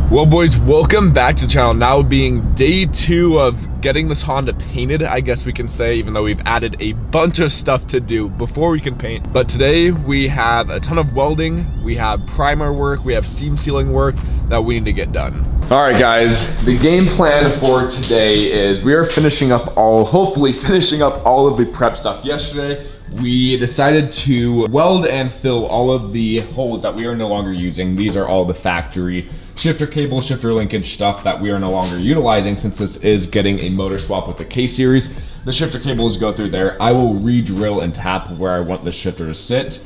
Well, boys, welcome back to the channel. Now being day 2 of getting this Honda painted, I guess we can say, even though we've added a bunch of stuff to do before we can paint. But today we have a ton of welding, we have primer work, we have seam sealing work that we need to get done. All right, guys, the game plan for today is we are hopefully finishing up all of the prep stuff. Yesterday, we decided to weld and fill all of the holes that we are no longer using. These are all the factory shifter cable, shifter linkage stuff that we are no longer utilizing since this is getting a motor swap with the K-Series. The shifter cables go through there. I will re-drill and tap where I want the shifter to sit.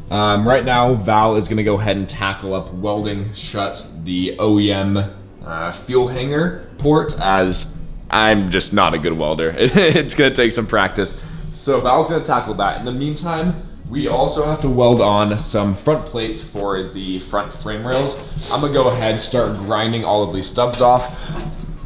Right now, Val is gonna go ahead and tackle up welding shut the OEM fuel hanger port, as I'm just not a good welder. It's gonna take some practice. So Val's gonna tackle that. In the meantime, we also have to weld on some front plates for the front frame rails. I'm gonna go ahead and start grinding all of these stubs off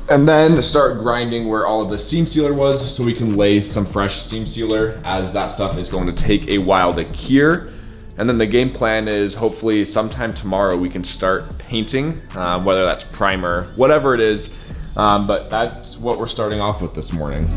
and then start grinding where all of the seam sealer was so we can lay some fresh seam sealer, as that stuff is going to take a while to cure. And then the game plan is hopefully sometime tomorrow we can start painting, whether that's primer, whatever it is. But that's what we're starting off with this morning.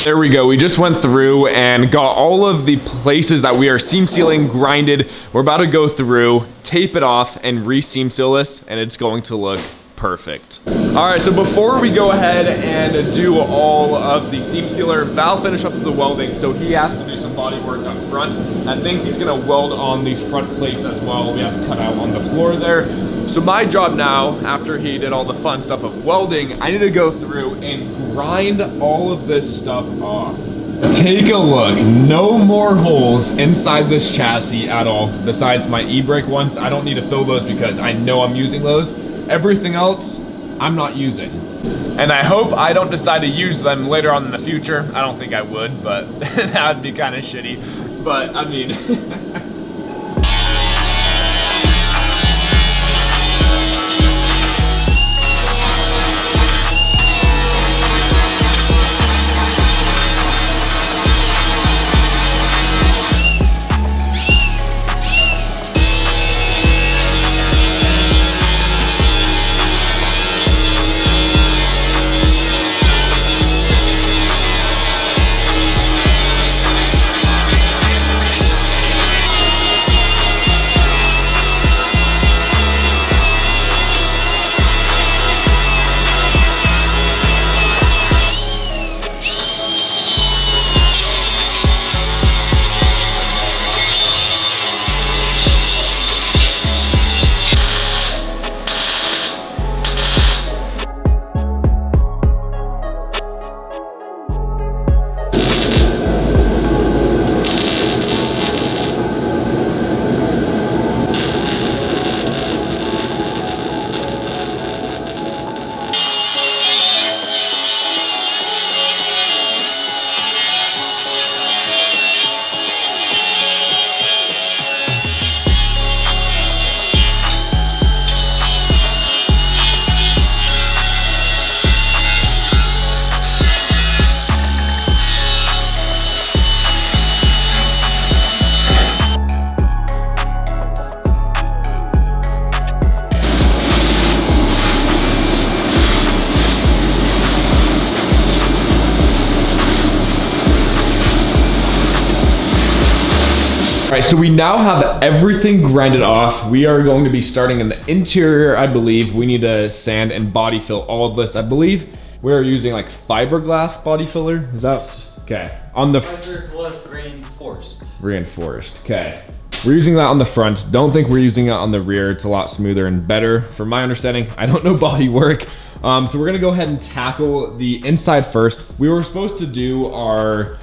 There we go. We just went through and got all of the places that we are seam sealing grinded. We're about to go through, tape it off, and re-seam seal this, and it's going to look perfect. All right, so before we go ahead and do all of the seam sealer, Val finished up with the welding, so he has to do some body work up front. I think he's gonna weld on these front plates as well. We have cut out on the floor there. So my job now, after he did all the fun stuff of welding, I need to go through and grind all of this stuff off. Take a look, no more holes inside this chassis at all, besides my e-brake ones. I don't need to fill those because I know I'm using those. Everything else, I'm not using. And I hope I don't decide to use them later on in the future. I don't think I would, but that would be kind of shitty. But I mean, All right, so we now have everything grinded off. We are going to be starting in the interior, I believe. We need to sand and body fill all of this. I believe we're using like fiberglass body filler. Is that okay? On the fiberglass reinforced. Reinforced. Okay. We're using that on the front. Don't think we're using it on the rear. It's a lot smoother and better, from my understanding. I don't know body work. So we're gonna go ahead and tackle the inside first. We were supposed to do our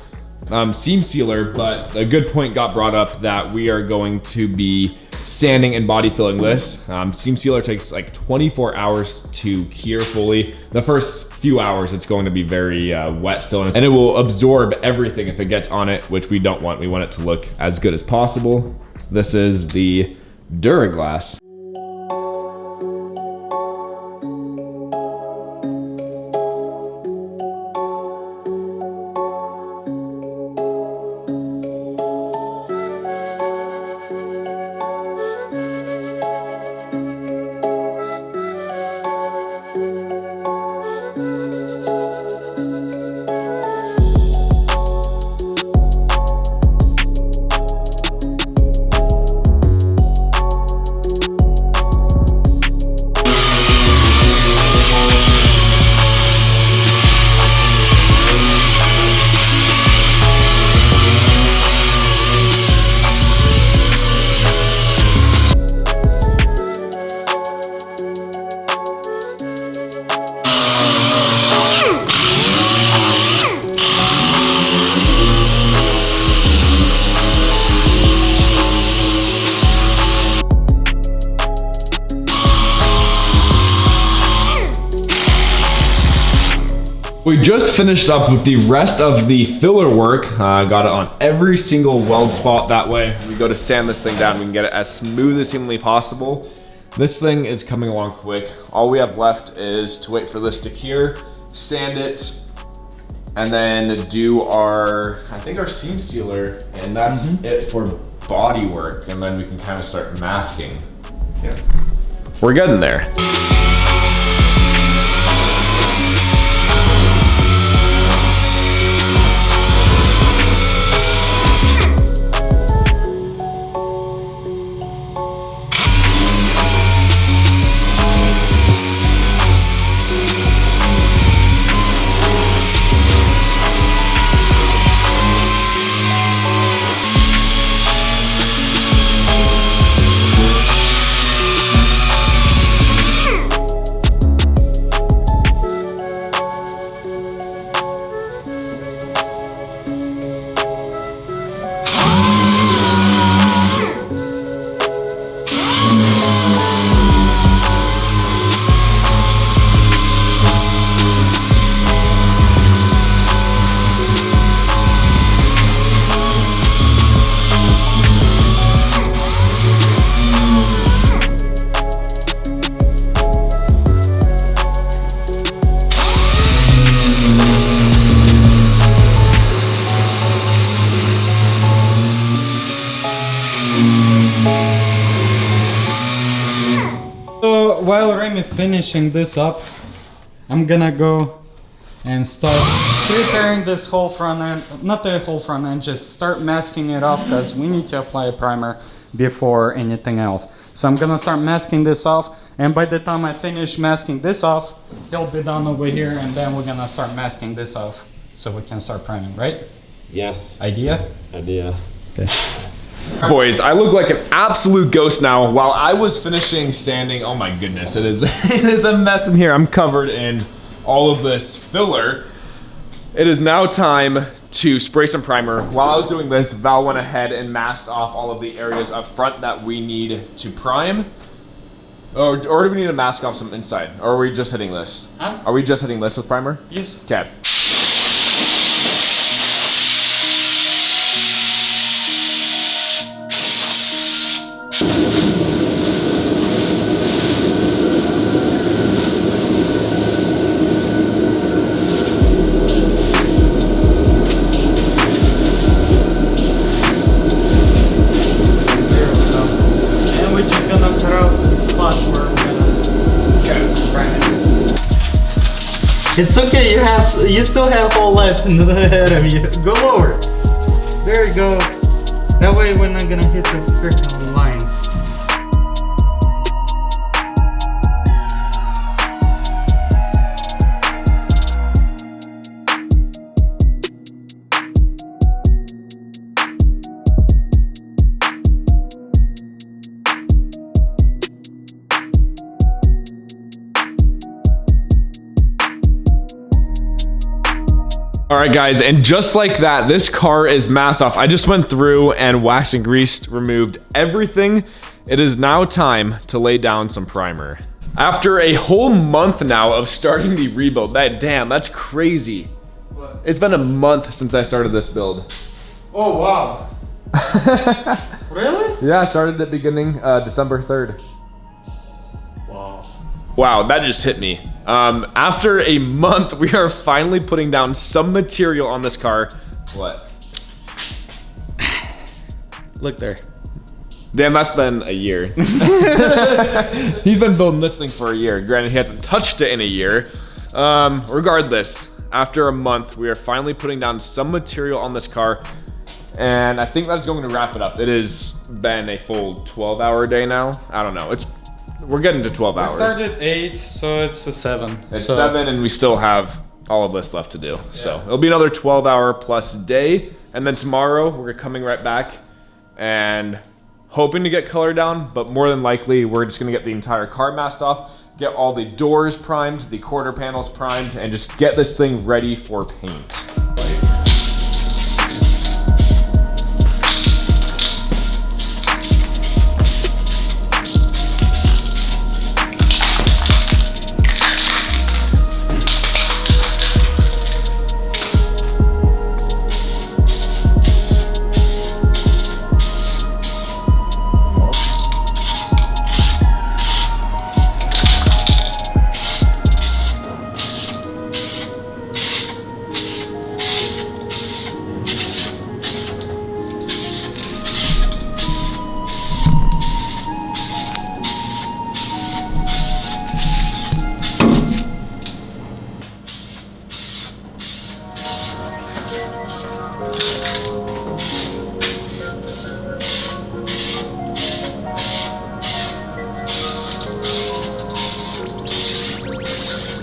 seam sealer, but a good point got brought up that we are going to be sanding and body filling this. Seam sealer takes like 24 hours to cure fully. The first few hours it's going to be very wet still, and it will absorb everything if it gets on it, which we don't want. We want it to look as good as possible. This is the Duraglass. We just finished up with the rest of the filler work. Got it on every single weld spot. That way we go to sand this thing down, we can get it as smooth as humanly possible. This thing is coming along quick. All we have left is to wait for this to cure, sand it, and then do our, I think our seam sealer, and that's it for body work. And then we can kind of start masking. Yeah. We're getting there. So while Remy finishing this up, I'm gonna go and start preparing this whole front end, not the whole front end, just start masking it off because we need to apply a primer before anything else. So I'm gonna start masking this off, and by the time I finish masking this off, it'll be done over here, and then we're gonna start masking this off so we can start priming, right? Yes. Idea? Idea. Okay. Boys, I look like an absolute ghost now. While I was finishing sanding, oh my goodness, it is a mess in here. I'm covered in all of this filler. It is now time to spray some primer. While I was doing this, Val went ahead and masked off all of the areas up front that we need to prime. Or do we need to mask off some inside? Or are we just hitting this? Huh? Are we just hitting this with primer? Yes. Okay. It's okay, you still have whole life ahead of you. Go lower. There you go. That way we're not gonna hit the freaking lines. All right, guys, and just like that, this car is masked off. I just went through and waxed and greased, removed everything. It is now time to lay down some primer. After a whole month now of starting the rebuild, that's crazy. What? It's been a month since I started this build. Oh, wow. Really? Yeah, I started at beginning December 3rd. Wow. Wow, that just hit me. After a month, we are finally putting down some material on this car. What? Look there. Damn, that's been a year. He's been building this thing for a year. Granted, he hasn't touched it in a year. Regardless, after a month, we are finally putting down some material on this car. And I think that's going to wrap it up. It has been a full 12-hour day now. I don't know. We're getting to 12 hours. We started at 8, so it's a 7. It's 7, and we still have all of this left to do. Yeah. So it'll be another 12-hour plus day. And then tomorrow, we're coming right back and hoping to get color down, but more than likely, we're just gonna get the entire car masked off, get all the doors primed, the quarter panels primed, and just get this thing ready for paint.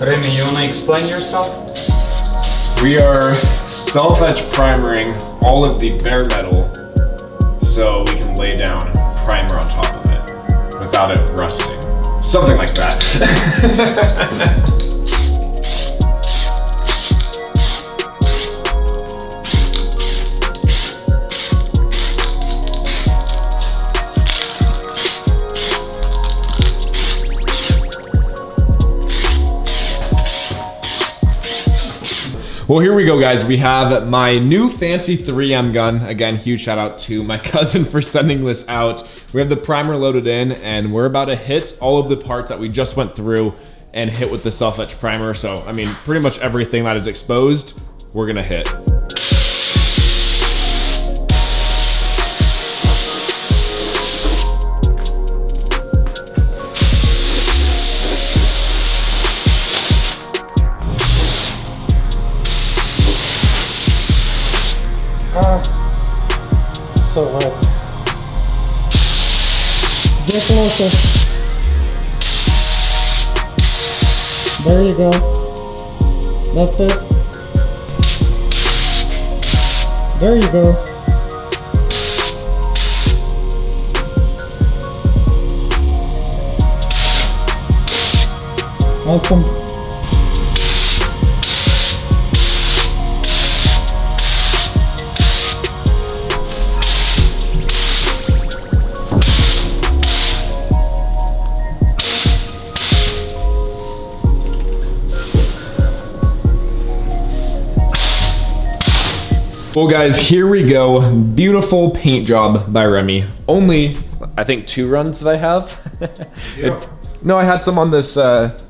Remy, you wanna explain yourself? We are self-etch primering all of the bare metal so we can lay down primer on top of it without it rusting. Something like that. Well, here we go, guys. We have my new fancy 3M gun. Again, huge shout out to my cousin for sending this out. We have the primer loaded in, and we're about to hit all of the parts that we just went through and hit with the self-etch primer. So, I mean, pretty much everything that is exposed, we're gonna hit. So hard. Get closer. There you go. That's it. There you go. Awesome. Well, guys, here we go. Beautiful paint job by Remy. Only, I think, 2 runs that I have. No, I had some on this, didn't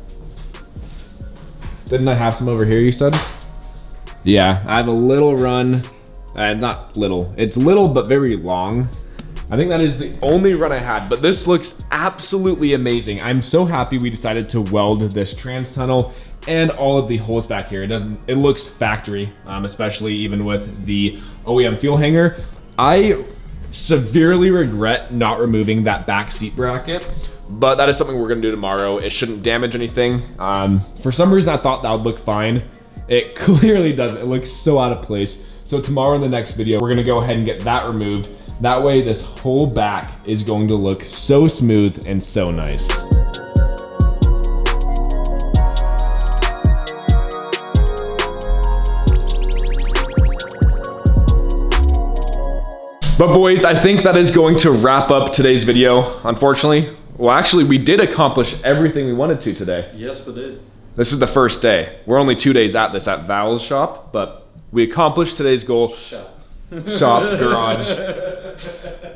I have some over here, you said? Yeah, I have a little run. Not little. It's little, but very long. I think that is the only run I had, but this looks absolutely amazing. I'm so happy we decided to weld this trans tunnel and all of the holes back here. It looks factory, especially even with the OEM fuel hanger. I severely regret not removing that back seat bracket, but that is something we're gonna do tomorrow. It shouldn't damage anything. For some reason, I thought that would look fine. It clearly doesn't. It looks so out of place. So tomorrow in the next video, we're gonna go ahead and get that removed. That way, this whole back is going to look so smooth and so nice. But boys, I think that is going to wrap up today's video. Unfortunately, well, actually, we did accomplish everything we wanted to today. Yes, we did. This is the first day. We're only 2 days at this at Val's shop, but we accomplished today's goal. Shop, garage.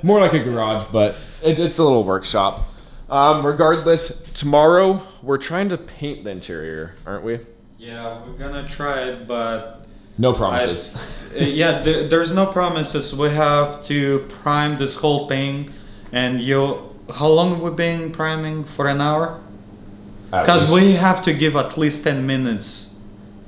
More like a garage, but it's a little workshop. Regardless, tomorrow we're trying to paint the interior, aren't we? Yeah, we're gonna try it, but no promises. Yeah, there's no promises. We have to prime this whole thing, and how long have we been priming? For an hour? Because we have to give at least 10 minutes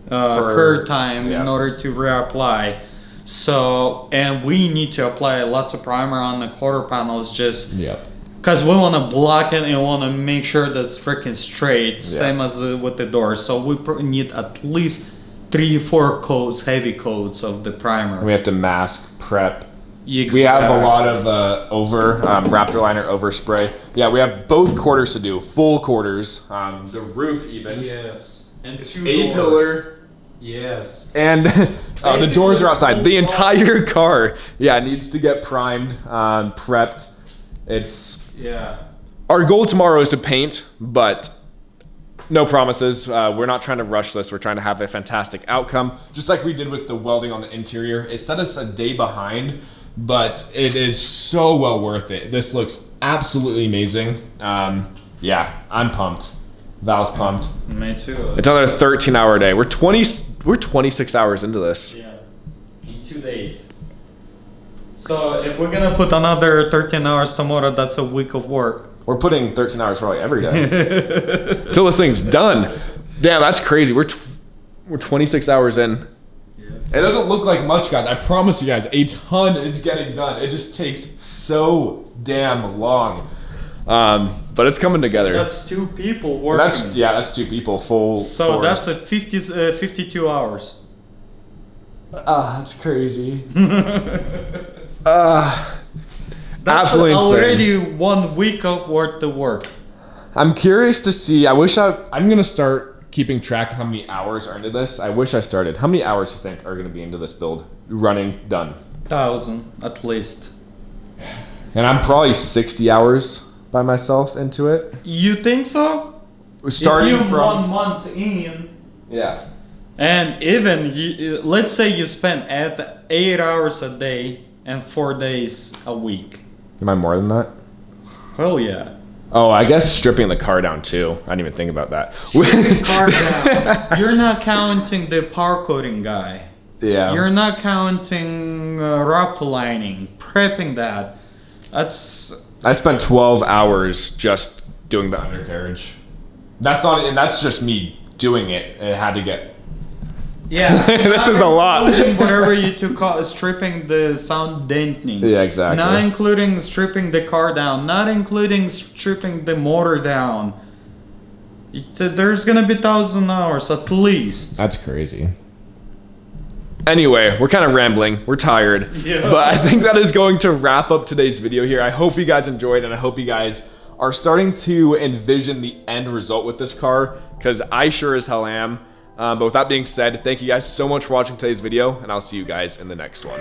per time in order to reapply. So, and we need to apply lots of primer on the quarter panels just because we want to block it and want to make sure that's freaking straight, same as with the doors. So we need at least 3-4 coats, heavy coats of the primer. We have to mask, prep. Exactly. We have a lot of Raptor liner overspray. Yeah, we have both quarters to do, full quarters. The roof even. Yes. And it's two A doors. Pillar. Yes. And the doors are outside. The entire car, needs to get primed, prepped. Our goal tomorrow is to paint, but no promises. We're not trying to rush this. We're trying to have a fantastic outcome, just like we did with the welding on the interior. It set us a day behind, but it is so well worth it. This looks absolutely amazing. Yeah, I'm pumped. Val's pumped. Me too. It's another 13-hour day. We're 26 hours into this. Yeah, in 2 days. So if we're gonna put another 13 hours tomorrow, that's a week of work. We're putting 13 hours probably every day until this thing's done. Damn, that's crazy. We're 26 hours in. Yeah. It doesn't look like much, guys. I promise you guys, a ton is getting done. It just takes so damn long. But it's coming together. That's 2 people working. That's 2 people full. So force. that's a 52 hours. That's crazy. That's absolutely already insane. 1 week of worth of work. I'm curious to see. I'm gonna start keeping track of how many hours are into this. I wish I started. How many hours do you think are gonna be into this build? Running, done. 1,000 at least. And I'm probably 60 hours by myself into it. You think so? Starting if you from 1 month in. Yeah. And even let's say you spend 8 hours a day and 4 days a week. Am I more than that? Hell yeah. Oh, I guess stripping the car down too. I didn't even think about that. Stripping the car down. You're not counting the power coating guy. Yeah. You're not counting Raptor lining, prepping that. I spent 12 hours just doing the undercarriage. That's just me doing it. It had to get. Yeah. This is a lot. Whatever you took out, stripping the sound dampenings. Yeah, exactly. Not including stripping the car down. Not including stripping the motor down. There's gonna be 1,000 hours at least. That's crazy. Anyway, we're kind of rambling. We're tired. Yeah. But I think that is going to wrap up today's video here. I hope you guys enjoyed, and I hope you guys are starting to envision the end result with this car, because I sure as hell am. But with that being said, thank you guys so much for watching today's video, and I'll see you guys in the next one.